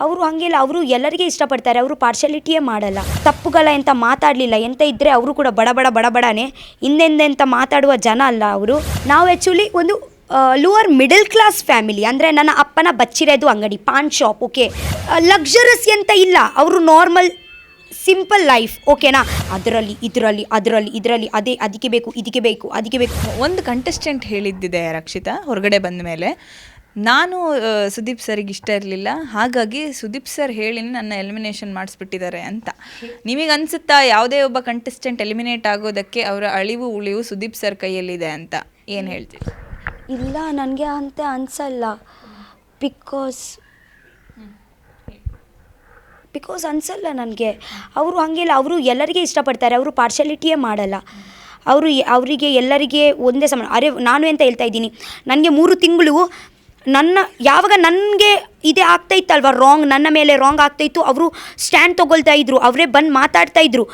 ಅವರು ಹಾಗೆಲ್ಲ, ಅವರು ಎಲ್ಲರಿಗೆ ಇಷ್ಟಪಡ್ತಾರೆ, ಅವರು ಪಾರ್ಶಾಲಿಟಿಯೇ ಮಾಡಲ್ಲ. ತಪ್ಪುಗಳ ಎಂತ ಮಾತಾಡಲಿಲ್ಲ, ಎಂತ ಇದ್ದರೆ ಅವರು ಕೂಡ ಬಡಬಡನೆ ಹಿಂದೆಂದೆಂತ ಮಾತಾಡುವ ಜನ ಅಲ್ಲ ಅವರು. ನಾವು ಆ್ಯಕ್ಚುಲಿ ಒಂದು ಲೋವರ್ ಮಿಡಲ್ ಕ್ಲಾಸ್ ಫ್ಯಾಮಿಲಿ. ಅಂದರೆ ನನ್ನ ಅಪ್ಪನ ಬಚ್ಚಿರೋದು ಅಂಗಡಿ, ಪಾನ್ ಶಾಪ್, ಓಕೆ. ಲಕ್ಸುರಸ್ ಎಂತ ಇಲ್ಲ, ಅವರು ನಾರ್ಮಲ್ ಸಿಂಪಲ್ ಲೈಫ್, ಓಕೆನಾ. ಇದರಲ್ಲಿ ಅದೇ ಅದಕ್ಕೆ ಬೇಕು. ಒಂದು ಕಂಟೆಸ್ಟೆಂಟ್ ಹೇಳಿದ್ದಿದೆ ರಕ್ಷಿತಾ ಹೊರಗಡೆ ಬಂದ ಮೇಲೆ, ನಾನು ಸುದೀಪ್ ಸರ್ಗೆ ಇಷ್ಟ ಇರಲಿಲ್ಲ, ಹಾಗಾಗಿ ಸುದೀಪ್ ಸರ್ ಹೇಳಿ ನನ್ನ ಎಲಿಮಿನೇಷನ್ ಮಾಡಿಸ್ಬಿಟ್ಟಿದ್ದಾರೆ ಅಂತ. ನಿಮಗೆ ಅನಿಸುತ್ತಾ ಯಾವುದೇ ಒಬ್ಬ ಕಂಟೆಸ್ಟೆಂಟ್ ಎಲಿಮಿನೇಟ್ ಆಗೋದಕ್ಕೆ ಅವರ ಅಳಿವು ಉಳಿವು ಸುದೀಪ್ ಸರ್ ಕೈಯಲ್ಲಿದೆ ಅಂತ? ಏನು ಹೇಳ್ತೀವಿ? ಇಲ್ಲ, ನನಗೆ ಅಂತ ಅನಿಸಲ್ಲ. ಬಿಕಾಸ್ ಅನಿಸಲ್ಲ ನನಗೆ. ಅವರು ಹಾಗೆಲ್ಲ, ಅವರು ಎಲ್ಲರಿಗೆ ಇಷ್ಟಪಡ್ತಾರೆ, ಅವರು ಪಾರ್ಶಾಲಿಟಿಯೇ ಮಾಡಲ್ಲ. ಅವರಿಗೆ ಎಲ್ಲರಿಗೆ ಒಂದೇ ಸಮಾನ. ನಾನು ಎಂತ ಹೇಳ್ತಾ ಇದ್ದೀನಿ, ನನಗೆ 3 ತಿಂಗಳು ಯಾವಾಗ ನನಗೆ ಇದೇ ಆಗ್ತಾಯಿತ್ತಲ್ವ, ನನ್ನ ಮೇಲೆ ರಾಂಗ್ ಆಗ್ತಾಯಿತ್ತು, ಅವರು ಸ್ಟ್ಯಾಂಡ್ ತೊಗೊಳ್ತಾ ಇದ್ರು, ಅವರೇ ಬಂದು ಮಾತಾಡ್ತಾ ಇದ್ರು.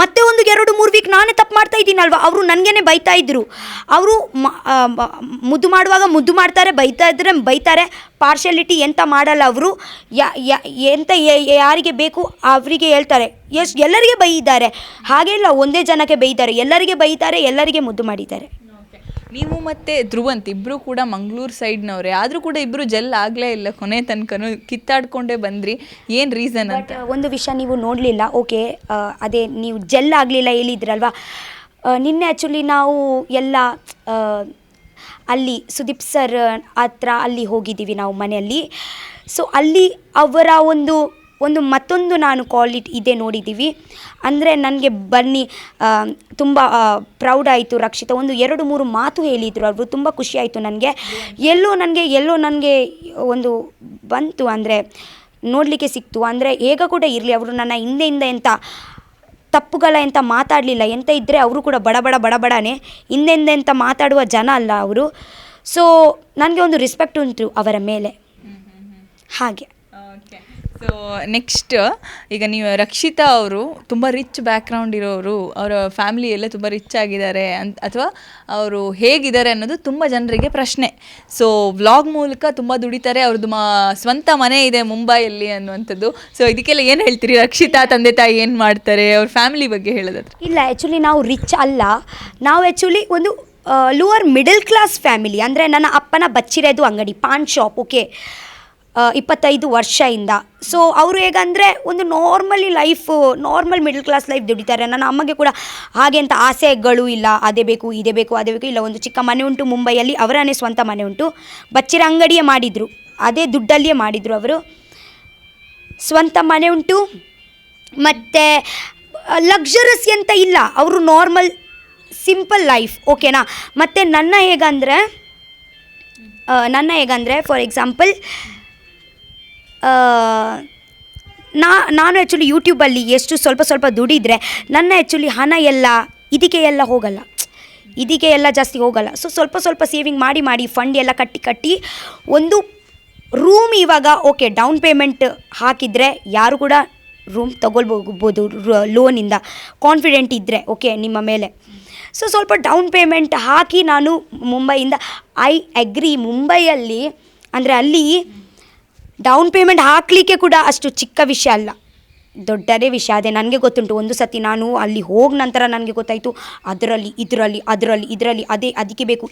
ಮತ್ತೆ ಒಂದು 2-3 ವೀಕ್ ನಾನೇ ತಪ್ಪು ಮಾಡ್ತಾ ಇದ್ದೀನಲ್ವ, ಅವರು ನನಗೇ ಬೈತಾ ಇದ್ರು. ಅವರು ಮುದ್ದು ಮಾಡುವಾಗ ಮುದ್ದು ಮಾಡ್ತಾರೆ, ಬೈತಾರೆ. ಪಾರ್ಶಾಲಿಟಿ ಎಂತ ಮಾಡಲ್ಲ ಅವರು. ಎಂತ ಯಾರಿಗೆ ಬೇಕು ಅವರಿಗೆ ಹೇಳ್ತಾರೆ. ಎಲ್ಲರಿಗೆ ಬೈಯಿದ್ದಾರೆ, ಹಾಗೆ ಇಲ್ಲ ಒಂದೇ ಜನಕ್ಕೆ ಬೈತಾರೆ, ಎಲ್ಲರಿಗೆ ಬೈತಾರೆ, ಎಲ್ಲರಿಗೆ ಮುದ್ದು ಮಾಡಿದ್ದಾರೆ. ನೀವು ಮತ್ತು ಧ್ರುವಂತ್ ಇಬ್ಬರು ಕೂಡ ಮಂಗಳೂರು ಸೈಡ್ನವ್ರೆ, ಆದರೂ ಕೂಡ ಇಬ್ಬರು ಜೆಲ್ ಆಗಲೇ ಇಲ್ಲ, ಕೊನೆ ತನಕನೂ ಕಿತ್ತಾಡ್ಕೊಂಡೇ ಬಂದ್ರಿ. ಏನು ರೀಸನ್ ಅಂತ? ಒಂದು ವಿಷಯ ನೀವು ನೋಡಲಿಲ್ಲ, ಓಕೆ. ಅದೇ ನೀವು ಜೆಲ್ ಆಗಲಿಲ್ಲ ಹೇಳಿದ್ರಲ್ವ, ನಿನ್ನೆ ಆ್ಯಕ್ಚುಲಿ ನಾವು ಎಲ್ಲ ಅಲ್ಲಿ ಸುದೀಪ್ ಸರ್ ಹತ್ರ ಅಲ್ಲಿ ಹೋಗಿದ್ದೀವಿ ನಾವು ಮನೆಯಲ್ಲಿ. ಸೊ ಅಲ್ಲಿ ಅವರ ಒಂದು ಮತ್ತೊಂದು ನಾನು ಕ್ವಾಲಿಟಿ ಇದೆ ನೋಡಿದ್ದೀವಿ. ಅಂದರೆ ನನಗೆ ತುಂಬ ಪ್ರೌಡ್ ಆಯಿತು. ರಕ್ಷಿತಾ ಒಂದು 2-3 ಮಾತು ಹೇಳಿದರು ಅವರು, ತುಂಬ ಖುಷಿಯಾಯಿತು ನನಗೆ. ಎಲ್ಲೋ ನನಗೆ ಒಂದು ಬಂತು, ಅಂದರೆ ನೋಡಲಿಕ್ಕೆ ಸಿಕ್ತು. ಅಂದರೆ ಹೇಗ ಕೂಡ ಇರಲಿ, ಅವರು ನನ್ನ ಹಿಂದೆಯಿಂದ ಎಂತ ತಪ್ಪುಗಳ ಎಂತ ಮಾತಾಡಲಿಲ್ಲ, ಎಂತ ಇದ್ದರೆ ಅವರು ಕೂಡ ಬಡಬಡನೆ ಹಿಂದೆಂದೆಂತ ಮಾತಾಡುವ ಜನ ಅಲ್ಲ ಅವರು. ಸೊ ನನಗೆ ಒಂದು ರೆಸ್ಪೆಕ್ಟ್ ಉಂಟು ಅವರ ಮೇಲೆ, ಹಾಗೆ. ಸೊ ನೆಕ್ಸ್ಟ್, ಈಗ ನೀವು ರಕ್ಷಿತಾ ಅವರು ತುಂಬ ರಿಚ್ ಬ್ಯಾಕ್ಗ್ರೌಂಡ್ ಇರೋರು, ಅವರ ಫ್ಯಾಮಿಲಿ ಎಲ್ಲ ತುಂಬ ರಿಚ್ ಆಗಿದ್ದಾರೆ ಅಥವಾ ಅವರು ಹೇಗಿದ್ದಾರೆ ಅನ್ನೋದು ತುಂಬ ಜನರಿಗೆ ಪ್ರಶ್ನೆ. ಸೊ ವ್ಲಾಗ್ ಮೂಲಕ ತುಂಬ ದುಡಿತಾರೆ, ಅವ್ರದ್ದು ಸ್ವಂತ ಮನೆ ಇದೆ ಮುಂಬೈಯಲ್ಲಿ ಅನ್ನುವಂಥದ್ದು. ಸೊ ಇದಕ್ಕೆಲ್ಲ ಏನು ಹೇಳ್ತೀರಿ? ರಕ್ಷಿತಾ ತಂದೆ ತಾಯಿ ಏನು ಮಾಡ್ತಾರೆ, ಅವ್ರ ಫ್ಯಾಮಿಲಿ ಬಗ್ಗೆ ಹೇಳೋದಾದ್ರೆ? ಇಲ್ಲ, ಆ್ಯಕ್ಚುಲಿ ನಾವು ರಿಚ್ ಅಲ್ಲ, ನಾವು ಆ್ಯಕ್ಚುಲಿ ಒಂದು ಲೋವರ್ ಮಿಡಲ್ ಕ್ಲಾಸ್ ಫ್ಯಾಮಿಲಿ. ಅಂದರೆ ನನ್ನ ಅಪ್ಪನ ಬಚ್ಚಿರೋದು ಅಂಗಡಿ, ಪಾನ್ ಶಾಪ್, ಓಕೆ. 25 ವರ್ಷದಿಂದ. ಸೊ ಅವರು ಹೇಗಂದರೆ ಒಂದು ನಾರ್ಮಲ್ ಮಿಡಲ್ ಕ್ಲಾಸ್ ಲೈಫ್ ದುಡಿತಾರೆ. ನನ್ನ ಅಮ್ಮಗೆ ಕೂಡ ಹಾಗೆ ಅಂತ ಆಸೆಗಳು ಇಲ್ಲ, ಅದೇ ಬೇಕು ಇಲ್ಲ. ಒಂದು ಚಿಕ್ಕ ಮನೆ ಉಂಟು ಮುಂಬೈಯಲ್ಲಿ, ಅವರನ್ನೇ ಸ್ವಂತ ಮನೆ ಉಂಟು, ಬಚ್ಚಿರ ಅಂಗಡಿಯೇ ಮಾಡಿದರು, ಅದೇ ದುಡ್ಡಲ್ಲಿಯೇ ಮಾಡಿದರು ಅವರು. ಸ್ವಂತ ಮನೆ ಉಂಟು, ಮತ್ತು ಲಕ್ಸುರಸ್ ಎಂತ ಇಲ್ಲ, ಅವರು ನಾರ್ಮಲ್ ಸಿಂಪಲ್ ಲೈಫ್, ಓಕೆನಾ. ಮತ್ತು ನನ್ನ ಹೇಗಂದರೆ ಫಾರ್ ಎಕ್ಸಾಂಪಲ್, ನಾನು ಆ್ಯಕ್ಚುಲಿ ಯೂಟ್ಯೂಬಲ್ಲಿ ಎಷ್ಟು ಸ್ವಲ್ಪ ದುಡಿದರೆ ನನ್ನ ಆ್ಯಕ್ಚುಲಿ ಹಣ ಎಲ್ಲ ಇದಕ್ಕೆ ಎಲ್ಲ ಜಾಸ್ತಿ ಹೋಗಲ್ಲ. ಸೊ ಸ್ವಲ್ಪ ಸೇವಿಂಗ್ ಮಾಡಿ ಫಂಡ್ ಎಲ್ಲ ಕಟ್ಟಿ ಒಂದು ರೂಮ್ ಇವಾಗ, ಓಕೆ, ಡೌನ್ ಪೇಮೆಂಟ್ ಹಾಕಿದರೆ ಯಾರು ಕೂಡ ರೂಮ್ ತೊಗೊಳ್ಬೋದು ಲೋನಿಂದ, ಕಾನ್ಫಿಡೆಂಟ್ ಇದ್ದರೆ, ಓಕೆ, ನಿಮ್ಮ ಮೇಲೆ. ಸೊ ಸ್ವಲ್ಪ ಡೌನ್ ಪೇಮೆಂಟ್ ಹಾಕಿ ನಾನು ಮುಂಬೈಯಿಂದ ಐ ಅಗ್ರಿ. ಮುಂಬೈಯಲ್ಲಿ ಅಂದರೆ ಅಲ್ಲಿ ಡೌನ್ ಪೇಮೆಂಟ್ ಹಾಕಲಿಕ್ಕೆ ಕೂಡ ಅಷ್ಟು ಚಿಕ್ಕ ವಿಷಯ ಅಲ್ಲ, ದೊಡ್ಡದೇ ವಿಷಯ. ಅದೇ ನನಗೆ ಗೊತ್ತುಂಟು. ಒಂದು ಸತಿ ನಾನು ಅಲ್ಲಿ ಹೋದ ನಂತರ ನನಗೆ ಗೊತ್ತಾಯಿತು, ಇದರಲ್ಲಿ ಅದೇ ಅದಕ್ಕೆ ಬೇಕು.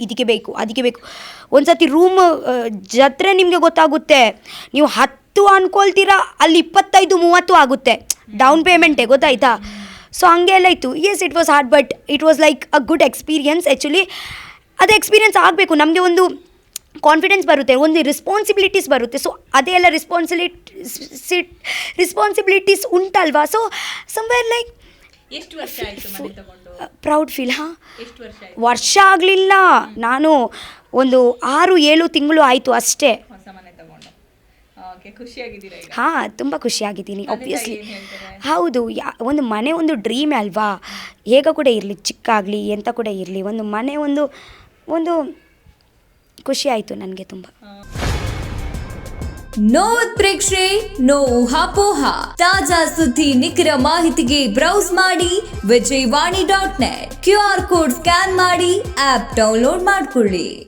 ಒಂದು ಸತಿ ರೂಮ್ ಜತ್ರೆ ನಿಮಗೆ ಗೊತ್ತಾಗುತ್ತೆ. ನೀವು 10 ಅಂದ್ಕೊಳ್ತೀರಾ, ಅಲ್ಲಿ 25-30 ಆಗುತ್ತೆ ಡೌನ್ ಪೇಮೆಂಟೇ, ಗೊತ್ತಾಯ್ತಾ. ಸೊ ಹಂಗೆಲ್ಲ ಇತ್ತು. Yes, it was hard, but it was like a good experience. Actually ಅದೇ ಎಕ್ಸ್ಪೀರಿಯನ್ಸ್ ಆಗಬೇಕು, ನಮಗೆ ಒಂದು ಕಾನ್ಫಿಡೆನ್ಸ್ ಬರುತ್ತೆ, ಒಂದು ರೆಸ್ಪಾನ್ಸಿಬಿಲಿಟೀಸ್ ಬರುತ್ತೆ. ಸೊ ಅದೇ ಎಲ್ಲ ರೆಸ್ಪಾನ್ಸಿಬಿಲಿಟೀಸ್ ಉಂಟಲ್ವಾ. So somewhere like proud feel. ವರ್ಷ ಆಗಲಿಲ್ಲ, ನಾನು ಒಂದು 6-7 ತಿಂಗಳು ಆಯಿತು ಅಷ್ಟೇ. ಹಾಂ, ತುಂಬ ಖುಷಿಯಾಗಿದ್ದೀನಿ ಆಬ್ವಿಯಸ್ಲಿ. ಹೌದು, ಒಂದು ಮನೆ ಒಂದು ಡ್ರೀಮೇ ಅಲ್ವಾ. ಹೇಗ ಕೂಡ ಇರಲಿ, ಚಿಕ್ಕ ಆಗಲಿ ಎಂತ ಕೂಡ ಇರಲಿ, ಒಂದು ಮನೆ ಒಂದು ಖುಷಿ ಆಯಿತು ನನಗೆ ತುಂಬ. ನೋ ಉತ್ಪ್ರೇಕ್ಷೆ, ನೋ ಊಹಾಪೋಹ. ತಾಜಾ ಸುದ್ದಿ, ನಿಖರ ಮಾಹಿತಿಗೆ ಬ್ರೌಸ್ ಮಾಡಿ vijayvani.net. QR ಕೋಡ್ ಸ್ಕ್ಯಾನ್ ಮಾಡಿ ಆಪ್ ಡೌನ್ಲೋಡ್ ಮಾಡಿಕೊಳ್ಳಿ.